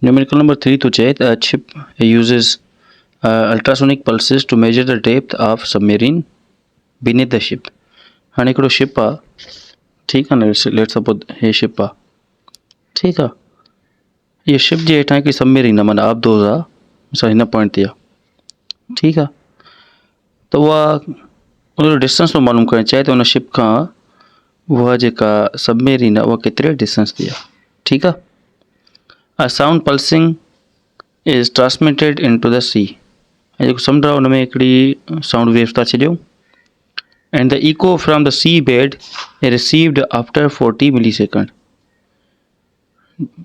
Numerical number 3 तो चए त ship uses ultrasonic pulses to measure the depth of submarine beneath the ship। हाणे हिकिड़ो शिप आहे, ठीकु आहे न, लेट सपोज हे शिप आहे, ठीकु आहे। इहा शिप जे हेठां हिकिड़ी सबमेरीन आहे, माना आबदोज़ आहे, असां हिन पॉइंट ते आहे, ठीकु आहे। त उहा उनजो डिस्टेंस थो मालूम करणु चाहे त उन शिप खां उहा जेका सबमेरीन आहे उहा केतिरे डिस्टेंस ते आहे, ठीकु आहे। A sound pulsing is transmitted into the sea। ऐं जेको समुंड आहे उन में हिकिड़ी साउंड वेव्स था छॾियूं। And the echo from the sea bed is received after 40 millisecond।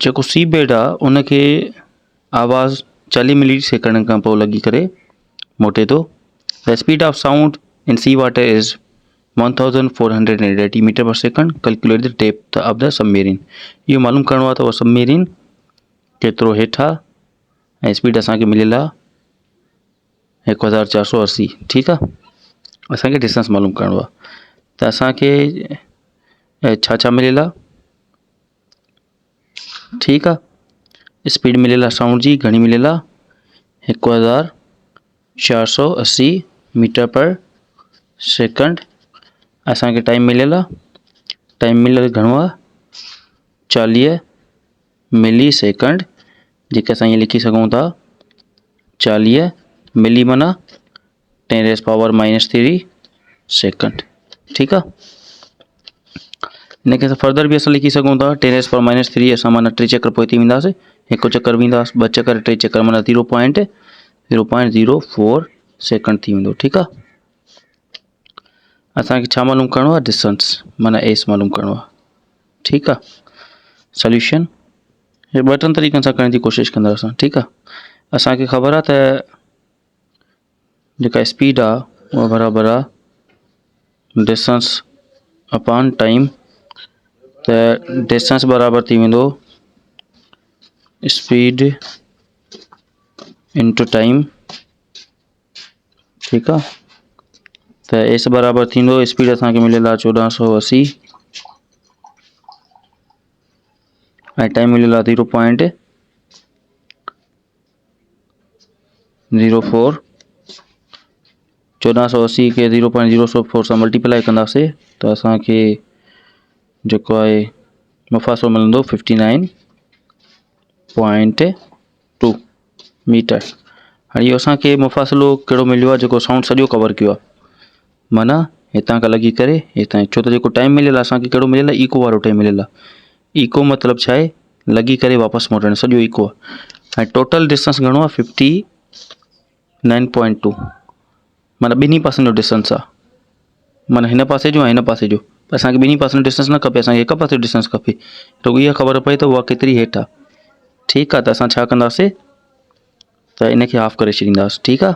जेको सी बेड आहे उनखे आवाज़ 40 मिली सेकंड खां पोइ लॻी करे मोटे थो। The speed of sound in sea water is 1480 metre पर second. Calculate the depth of the submarine। इहो मालूम करिणो आहे त उहा सबमेरीन केतिरो हेठि आहे ऐं स्पीड असांखे मिलियल आहे 1480, ठीकु आहे। असांखे डिस्टेंस मालूम करिणो आहे त असांखे छा छा मिलियल आहे, ठीकु आहे। स्पीड मिलियल आहे साउंड जी, घणी मिलियल आहे 1480 मीटर पर सेकंड। असांखे टाइम मिलियल आहे, टाइम मिलियल घणो आहे 40 मिली सेकंड, जेके असां ईअं लिखी सघूं था 40 मिली माना 10⁻³ सेकंड, ठीकु आहे। हिनखे असां फर्दर बि असां लिखी सघूं था 10⁻³ असां माना 3 चकर पोइ थी वेंदासीं, हिकु चकर वेंदासीं, 2 चकर, 3 चकर माना 0.04 सेकंड थी वेंदो, ठीकु आहे। असांखे छा मालूम करिणो आहे, डिस्टेंस माना एस मालूम करिणो आहे, ठीकु आहे। सोल्यूशन हे 2 तरीक़नि सां करण जी कोशिशि कंदा असां, ठीकु आहे। असांखे ख़बर आहे त जेका स्पीड आहे उहा बराबरि आहे डिस्टेंस अपॉन टाइम। त डिस्टेंस बराबरि थी वेंदो स्पीड इंटू टाइम, ठीकु आहे। त एस बराबरि थींदो, स्पीड असांखे मिलियल आहे 1480 ऐं टाइम मिलियल आहे 0.04। 1480 खे 0.04 सां मल्टीप्लाई कंदासीं त असांखे जेको आहे मुफ़ासिलो मिलंदो 59.2 मीटर। हाणे इहो असांखे मुफ़ासिलो कहिड़ो मिलियो आहे, जेको साउंड सॼो कवर कयो आहे, माना हितां खां लॻी करे हितां, छो त जेको टाइम मिलियल आहे असांखे कहिड़ो मिलियल आहे, इको वारो टाइम मिलियल आहे। इको मतिलबु छा आहे, लॻी करे वापसि मोटणु, सॼो इको आहे। ऐं टोटल डिस्टेंस घणो आहे 59.2, माना ॿिन्ही पासनि जो डिस्टेंस आहे, माना हिन पासे जो ऐं हिन पासे जो। असांखे ॿिन्ही पासनि जो डिस्टेंस न खपे, असांखे हिकु पासे जो डिस्टेंस खपे, त इहा ख़बर पए त उहा केतिरी हेठि आहे, ठीकु आहे। त असां छा कंदासीं त इनखे हाफ करे छॾींदासीं, ठीकु आहे।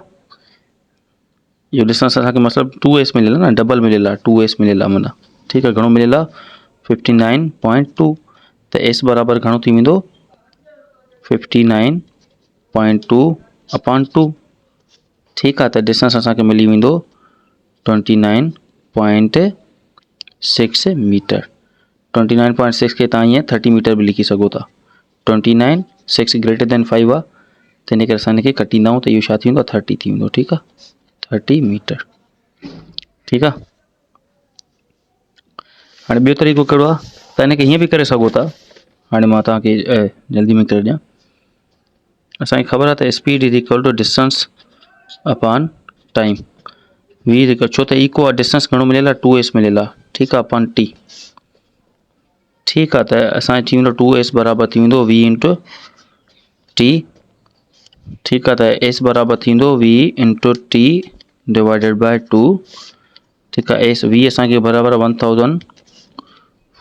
इहो डिस्टेंस असांखे मतिलबु 2s मिलियल आहे न, डबल मिलियल आहे, 2s मिलियल आहे माना, ठीकु आहे। घणो मिलियल आहे 59.2। त एस बराबरि घणो थी वेंदो 59.2 अपॉन 2, ठीकु आहे। त डिस्टेंस असांखे मिली वेंदो 29.6 मीटर। 29.6 खे तव्हां ईअं 30 मीटर बि लिखी सघो था। 29 6 ग्रेटर देन 5 आहे, त इन करे असां हिनखे कटींदाऊं त इहो छा थी वेंदो 30 थी वेंदो, ठीकु आहे, 30 मीटर, ठीकु आहे। हाणे ॿियो तरीक़ो कहिड़ो आहे, त हिनखे हीअं बि करे सघो था। हाणे मां तव्हांखे जल्दी में करे ॾियां। असांखे ख़बर आहे त speed is equal to distance upon time. वी छो त इको आहे, डिस्टेंस घणो मिलियल आहे 2s मिलियल आहे, ठीकु आहे, अपॉन टी, ठीकु आहे। त असांजो थी वेंदो 2s बराबरि थी वेंदो v इंटू टी, ठीकु आहे। त एस बराबरि थींदो v into T divided by 2, ठीकु आहे। एस वी असांखे बराबरि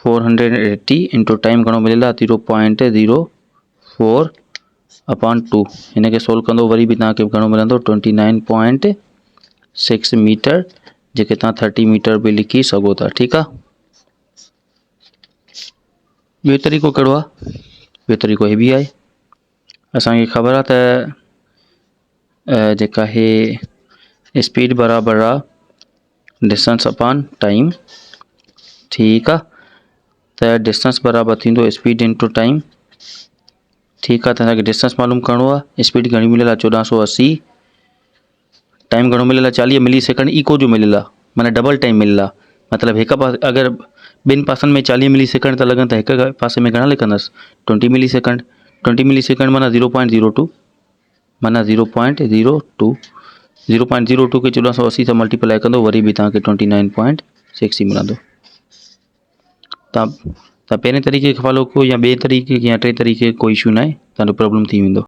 1480 इंटू टाइम घणो मिलियल आहे 0.04 अपॉन 2। हिनखे सोल्व कंदो वरी बि तव्हांखे घणो मिलंदो 29.6 मीटर, जेके तव्हां 30 मीटर बि लिखी सघो था, ठीकु आहे। ॿियो तरीक़ो कहिड़ो आहे, ॿियो तरीक़ो हे बि आहे। असांखे ख़बर आहे त जेका हे स्पीड बराबरि आहे डिस्टेंस अपॉन टाइम, ठीकु आहे। त डिस्टेंस बराबरि थींदो स्पीड इंटू टाइम, ठीक है। तव्हांखे डिस्टेंस मालूम करिणो आहे। स्पीड घणी मिलियल आहे 1480। टाइम घणो मिलियल आहे 40 मिली सेकंड इको जो मिलियल आहे, माना डबल टाइम मिलियल आहे। मतिलबु हिकु पासे अगरि ॿिनि पासनि में 40 मिली सेकंड था लॻनि त हिकु पासे में घणा लिखंदसि 20 मिली सेकंड। 20 मिली सेकंड माना 0.02, माना 0.02 0.02 खे 1480 सां मल्टीप्लाई कंदो वरी बि तव्हांखे 29.6 मिलंदो। तव्हां पहिरें तरीक़े खे फॉलो कयो या ॿिए तरीक़े खे या टे तरीक़े कोई इशू न आहे, तव्हांजो प्रॉब्लम थी वेंदो।